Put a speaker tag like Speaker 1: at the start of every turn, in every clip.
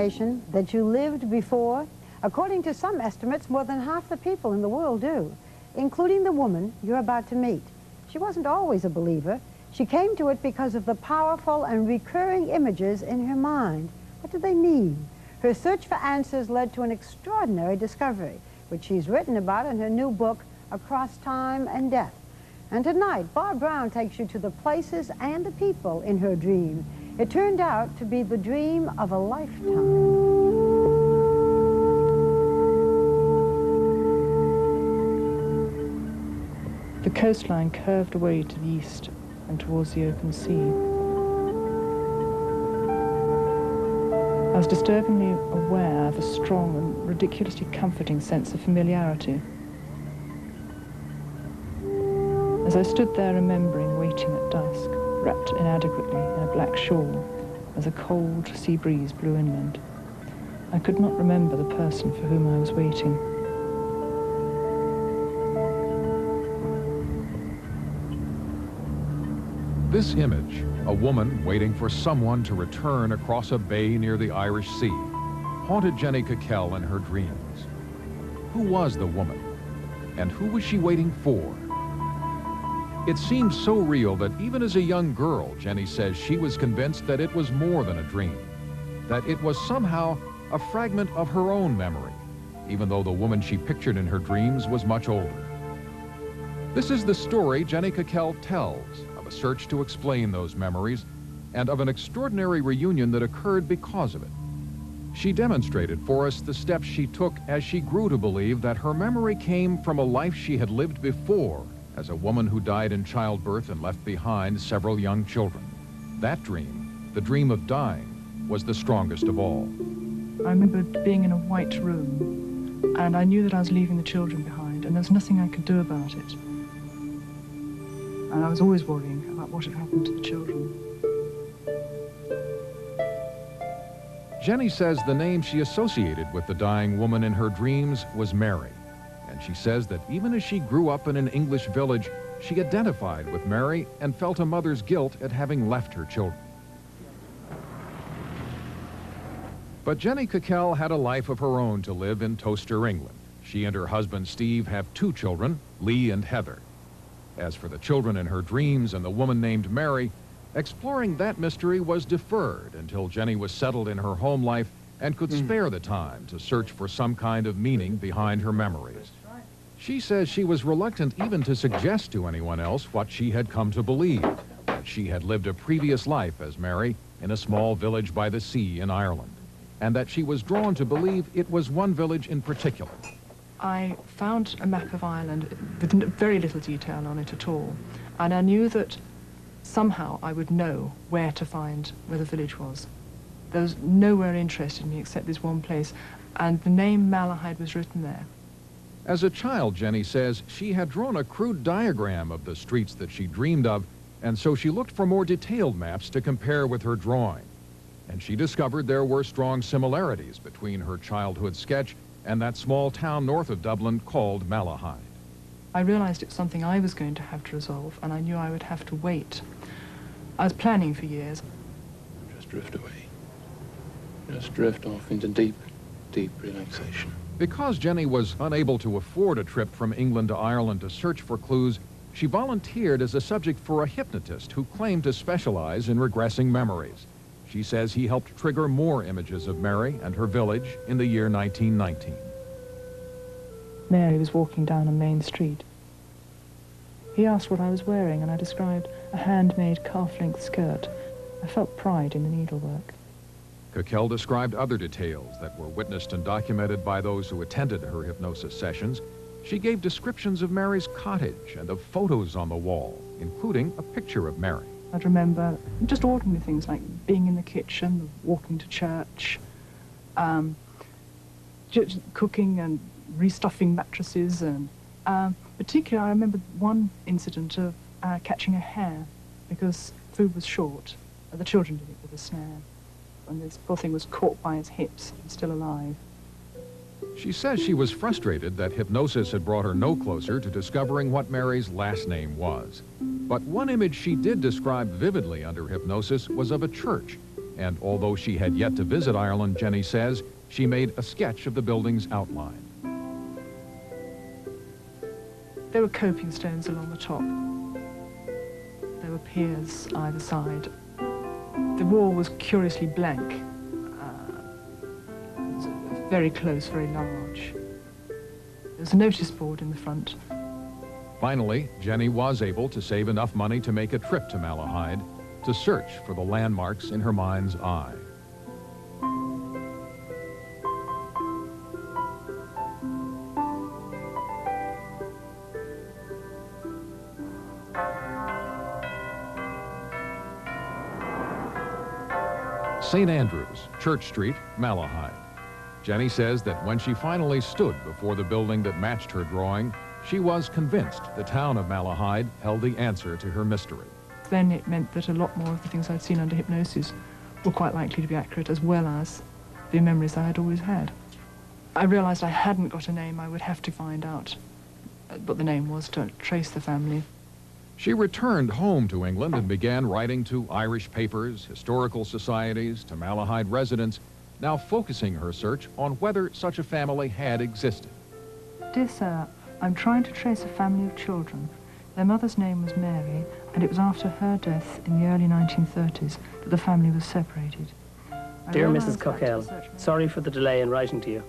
Speaker 1: information that you lived before? According to some estimates, more than half the people in the world do, including the woman you're about to meet. She wasn't always a believer. She came to it because of the powerful and recurring images in her mind. What do they mean? Her search for answers led to an extraordinary discovery, which she's written about in her new book, Across Time and Death. And tonight, Barb Brown takes you to the places and the people in her dream. It turned out to be the dream of a lifetime.
Speaker 2: The coastline curved away to the east and towards the open sea. I was disturbingly aware of a strong and ridiculously comforting sense of familiarity. As I stood there remembering waiting at dusk, wrapped inadequately in a black shawl, as a cold sea breeze blew inland, I could not remember the person for whom I was waiting.
Speaker 3: This image, a woman waiting for someone to return across a bay near the Irish Sea, haunted Jenny Kukel in her dreams. Who was the woman? And who was she waiting for? It seemed so real that even as a young girl, Jenny says she was convinced that it was more than a dream, that it was somehow a fragment of her own memory, even though the woman she pictured in her dreams was much older. This is the story Jenny Kukel tells of a search to explain those memories and of an extraordinary reunion that occurred because of it. She demonstrated for us the steps she took as she grew to believe that her memory came from a life she had lived before as a woman who died in childbirth and left behind several young children. That dream, the dream of dying, was the strongest of all.
Speaker 2: I remembered being in a white room, and I knew that I was leaving the children behind, and there was nothing I could do about it. And I was always worrying about what had happened to the children.
Speaker 3: Jenny says the name she associated with the dying woman in her dreams was Mary. And she says that even as she grew up in an English village, she identified with Mary and felt a mother's guilt at having left her children. But Jenny Kukel had a life of her own to live in Towcester, England. She and her husband Steve have 2 children, Lee and Heather. As for the children in her dreams and the woman named Mary, exploring that mystery was deferred until Jenny was settled in her home life and could spare the time to search for some kind of meaning behind her memories. She says she was reluctant even to suggest to anyone else what she had come to believe, that she had lived a previous life as Mary in a small village by the sea in Ireland, and that she was drawn to believe it was one village in particular.
Speaker 2: I found a map of Ireland with very little detail on it at all, and I knew that somehow I would know where to find where the village was. There was nowhere interested in me except this one place, and the name Malahide was written there.
Speaker 3: As a child, Jenny says, she had drawn a crude diagram of the streets that she dreamed of, and so she looked for more detailed maps to compare with her drawing. And she discovered there were strong similarities between her childhood sketch and that small town north of Dublin called Malahide.
Speaker 2: I realized it was something I was going to have to resolve, and I knew I would have to wait. I was planning for years.
Speaker 4: Just drift away. Just drift off into deep, deep relaxation.
Speaker 3: Because Jenny was unable to afford a trip from England to Ireland to search for clues, she volunteered as a subject for a hypnotist who claimed to specialize in regressing memories. She says he helped trigger more images of Mary and her village in the year 1919.
Speaker 2: Mary was walking down a main street. He asked what I was wearing, and I described a handmade calf-length skirt. I felt pride in the needlework.
Speaker 3: Kukel described other details that were witnessed and documented by those who attended her hypnosis sessions. She gave descriptions of Mary's cottage and of photos on the wall, including a picture of Mary.
Speaker 2: I'd remember just ordinary things like being in the kitchen, walking to church, just cooking and restuffing mattresses, and particularly I remember one incident of catching a hare because food was short. The children did it with a snare, and this poor thing was caught by its hips and still alive.
Speaker 3: She says she was frustrated that hypnosis had brought her no closer to discovering what Mary's last name was. But one image she did describe vividly under hypnosis was of a church, And although she had yet to visit Ireland, Jenny says she made a sketch of the building's outline.
Speaker 2: There were coping stones along the top. There were piers either side. The wall was curiously blank. It was very close, very large. There was a notice board in the front.
Speaker 3: Finally, Jenny was able to save enough money to make a trip to Malahide to search for the landmarks in her mind's eye. St. Andrews, Church Street, Malahide. Jenny says that when she finally stood before the building that matched her drawing, she was convinced the town of Malahide held the answer to her mystery.
Speaker 2: Then it meant that a lot more of the things I'd seen under hypnosis were quite likely to be accurate, as well as the memories I had always had. I realized I hadn't got a name. I would have to find out what the name was to trace the family.
Speaker 3: She returned home to England and began writing to Irish papers, historical societies, to Malahide residents, now focusing her search on whether such a family had existed.
Speaker 2: Dear Sir, I'm trying to trace a family of children. Their mother's name was Mary, and it was after her death in the early 1930s that the family was separated.
Speaker 5: Dear Mrs. Cockell, sorry for the delay in writing to you.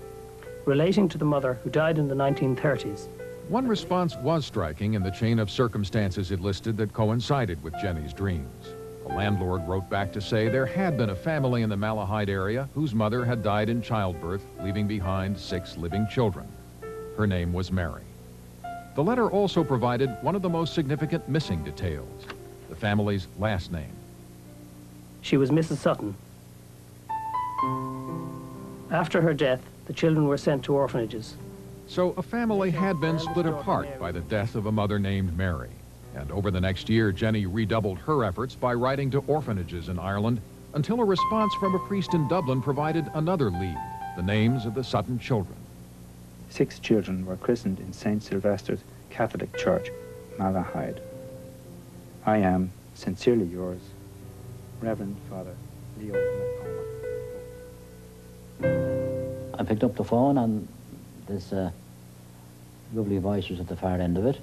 Speaker 5: Relating to the mother who died in the 1930s.
Speaker 3: One response was striking in the chain of circumstances it listed that coincided with Jenny's dreams. The landlord wrote back to say there had been a family in the Malahide area whose mother had died in childbirth, leaving behind 6 living children. Her name was Mary. The letter also provided one of the most significant missing details, the family's last name.
Speaker 5: She was Mrs. Sutton. After her death, the children were sent to orphanages.
Speaker 3: So a family had been split apart by the death of a mother named Mary. And over the next year, Jenny redoubled her efforts by writing to orphanages in Ireland until a response from a priest in Dublin provided another lead, the names of the Sutton children.
Speaker 6: 6 children were christened in St. Sylvester's Catholic Church, Malahide. I am, sincerely yours, Reverend Father Leo McCormack.
Speaker 7: I picked up the phone and this lovely voice was at the far end of it.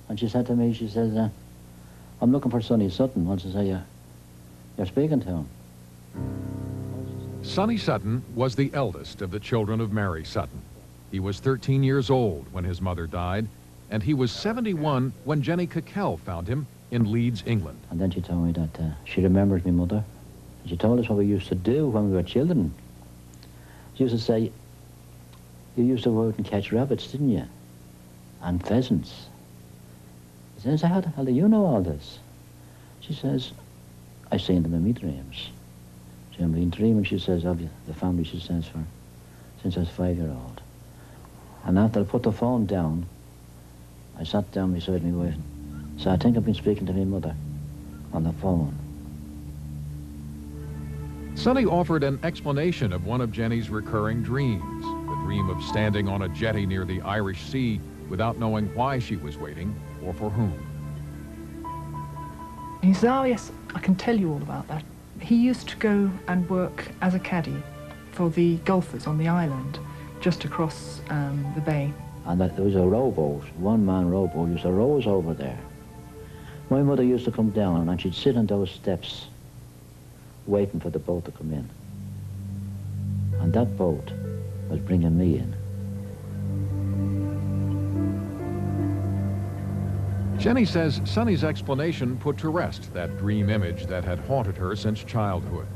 Speaker 7: And she said to me, she says, I'm looking for Sonny Sutton. Wants to say, you're speaking to him.
Speaker 3: Sonny Sutton was the eldest of the children of Mary Sutton. He was 13 years old when his mother died, and he was 71 when Jenny Cockell found him in Leeds, England.
Speaker 7: And then she told me that she remembers me mother. And she told us what we used to do when we were children. She used to say, you used to go out and catch rabbits, didn't you? And pheasants. He says, how the hell do you know all this? She says, I've seen them in my dreams. She I've been dreaming, she says, of you, the family, she says, for since I was 5-year-old. And after I put the phone down, I sat down beside my wife. So I think I've been speaking to my mother on the phone.
Speaker 3: Sonny offered an explanation of one of Jenny's recurring dreams, the dream of standing on a jetty near the Irish Sea without knowing why she was waiting or for whom.
Speaker 2: He said, oh yes, I can tell you all about that. He used to go and work as a caddie for the golfers on the island, just across the bay.
Speaker 7: And that there was a rowboat, one-man rowboat, used to row us over there. My mother used to come down and she'd sit on those steps waiting for the boat to come in. And that boat was bringing me in.
Speaker 3: Jenny says Sonny's explanation put to rest that dream image that had haunted her since childhood.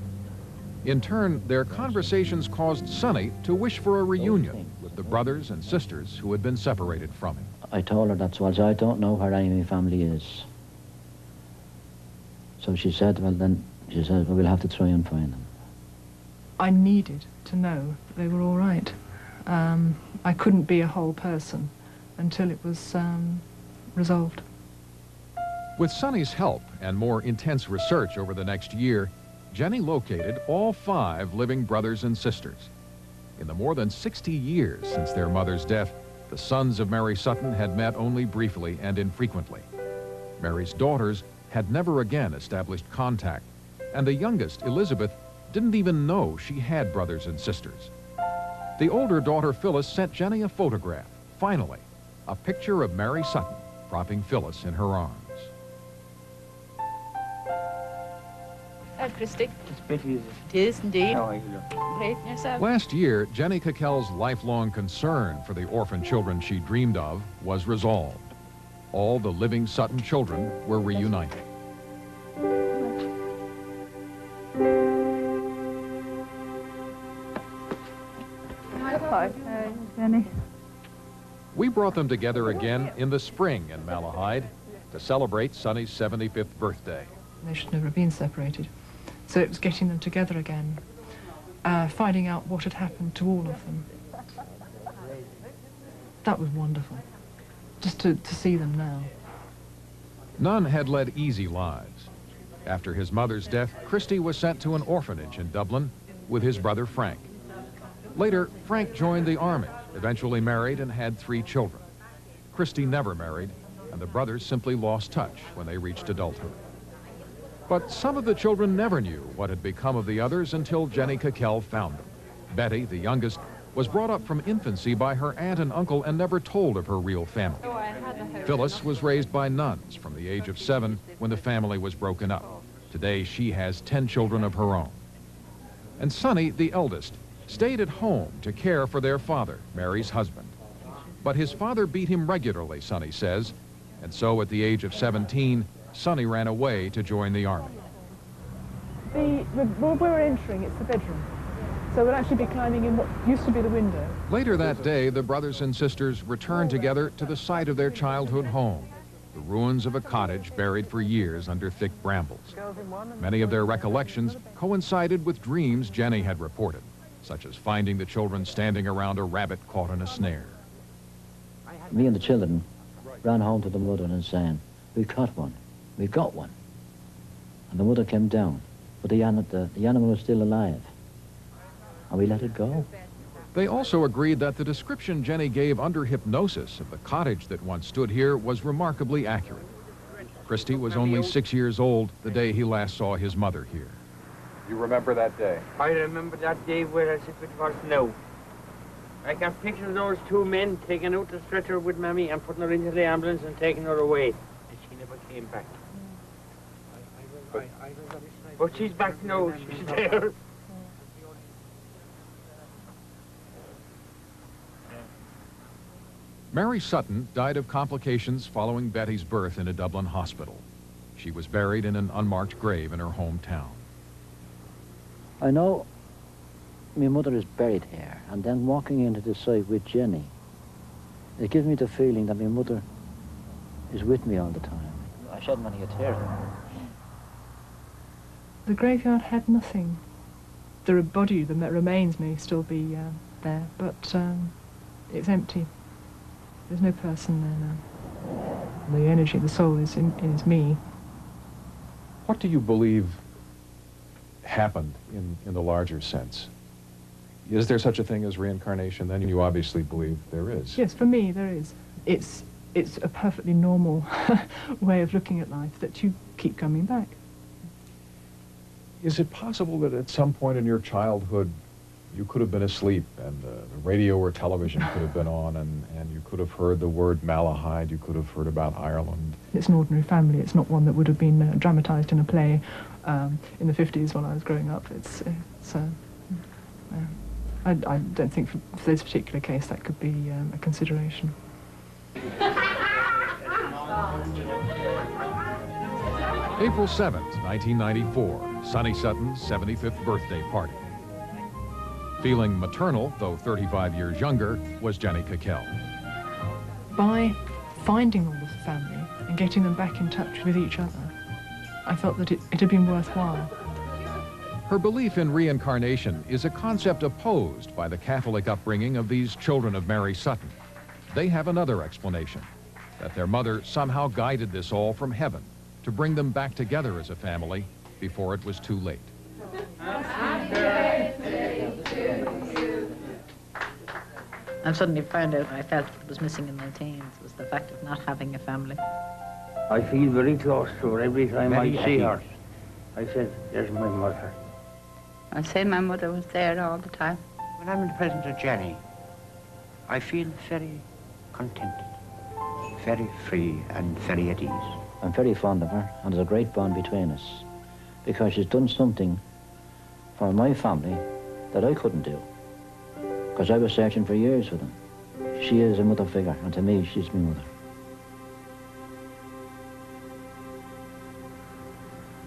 Speaker 3: In turn, their conversations caused Sonny to wish for a reunion with the brothers and sisters who had been separated from him.
Speaker 7: I told her that's why I don't know where any of my family is. So she said, well then, she said, well, we'll have to try and find them.
Speaker 2: I needed to know that they were all right. I couldn't be a whole person until it was resolved.
Speaker 3: With Sonny's help and more intense research over the next year, Jenny located all 5 living brothers and sisters. In the more than 60 years since their mother's death, the sons of Mary Sutton had met only briefly and infrequently. Mary's daughters had never again established contact, and the youngest, Elizabeth, didn't even know she had brothers and sisters. The older daughter, Phyllis, sent Jenny a photograph, finally, a picture of Mary Sutton propping Phyllis in her arms.
Speaker 8: Christy.
Speaker 6: It's pretty, is
Speaker 8: It is indeed.
Speaker 6: How are you?
Speaker 8: Great, and yourself?
Speaker 3: Last year, Jenny Cockell's lifelong concern for the orphan children she dreamed of was resolved. All the living Sutton children were reunited.
Speaker 2: Hi, Jenny.
Speaker 3: We brought them together again in the spring in Malahide to celebrate Sonny's 75th birthday.
Speaker 2: They should never have been separated. So it was getting them together again, finding out what had happened to all of them. That was wonderful, just to see them now.
Speaker 3: None had led easy lives. After his mother's death, Christy was sent to an orphanage in Dublin with his brother Frank. Later, Frank joined the army, eventually married and had 3 children. Christy never married, and the brothers simply lost touch when they reached adulthood. But some of the children never knew what had become of the others until Jenny Cockell found them. Betty, the youngest, was brought up from infancy by her aunt and uncle and never told of her real family. Phyllis was raised by nuns from the age of 7 when the family was broken up. Today, she has 10 children of her own. And Sonny, the eldest, stayed at home to care for their father, Mary's husband. But his father beat him regularly, Sonny says, and so at the age of 17, Sonny ran away to join the army.
Speaker 2: Where we're entering, it's the bedroom. So we'll actually be climbing in what used to be the window.
Speaker 3: Later that day, the brothers and sisters returned together to the site of their childhood home, the ruins of a cottage buried for years under thick brambles. Many of their recollections coincided with dreams Jenny had reported, such as finding the children standing around a rabbit caught in a snare.
Speaker 7: Me and the children ran home to the mother and saying, "We caught one, we got one." And the mother came down, but the animal was still alive. And we let it go.
Speaker 3: They also agreed that the description Jenny gave under hypnosis of the cottage that once stood here was remarkably accurate. Christy was only 6 years old the day he last saw his mother here.
Speaker 9: You remember that day?
Speaker 10: I remember that day where I sit with her now. I can picture those 2 men taking out the stretcher with Mammy and putting her into the ambulance and taking her away. And she never came back. But she's back now, she's there.
Speaker 3: Mary Sutton died of complications following Betty's birth in a Dublin hospital. She was buried in an unmarked grave in her hometown.
Speaker 7: I know my mother is buried here, and then walking into the site with Jenny, it gives me the feeling that my mother is with me all the time. I shed many a tear.
Speaker 2: The graveyard had nothing. The body, the remains may still be there, but it's empty. There's no person there now. The energy, the soul is me.
Speaker 3: What do you believe happened in the larger sense? Is there such a thing as reincarnation? Then you obviously believe there is.
Speaker 2: Yes, for me there is. It's a perfectly normal way of looking at life, that you keep coming back.
Speaker 3: Is it possible that at some point in your childhood you could have been asleep and the radio or television could have been on and you could have heard the word Malahide, you could have heard about Ireland?
Speaker 2: It's an ordinary family. It's not one that would have been dramatized in a play in the 50s when I was growing up. I don't think for this particular case that could be a consideration.
Speaker 3: April 7th, 1994, Sonny Sutton's 75th birthday party. Feeling maternal, though 35 years younger, was Jenny Cockell.
Speaker 2: By finding all of the family and getting them back in touch with each other, I felt that it had been worthwhile.
Speaker 3: Her belief in reincarnation is a concept opposed by the Catholic upbringing of these children of Mary Sutton. They have another explanation, that their mother somehow guided this all from heaven to bring them back together as a family before it was too late.
Speaker 8: I suddenly found out I felt what was missing in my teens was the fact of not having a family.
Speaker 10: I feel very close to her every time I see her. I said, there's my mother.
Speaker 11: I say my mother was there all the time.
Speaker 10: When I'm in the presence of Jenny, I feel very contented, very free and very at ease.
Speaker 7: I'm very fond of her, and there's a great bond between us, because she's done something for my family that I couldn't do, because I was searching for years for them. She is a mother figure, and to me, she's my mother.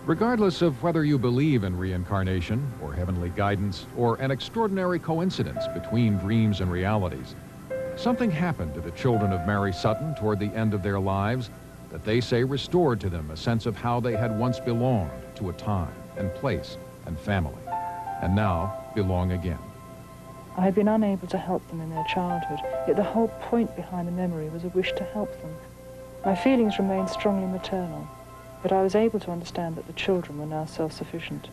Speaker 3: Regardless of whether you believe in reincarnation, or heavenly guidance, or an extraordinary coincidence between dreams and realities, something happened to the children of Mary Sutton toward the end of their lives that they say restored to them a sense of how they had once belonged to a time and place and family, and now belong again.
Speaker 2: I had been unable to help them in their childhood, yet the whole point behind the memory was a wish to help them. My feelings remained strongly maternal, but I was able to understand that the children were now self-sufficient.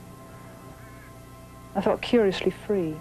Speaker 2: I felt curiously free,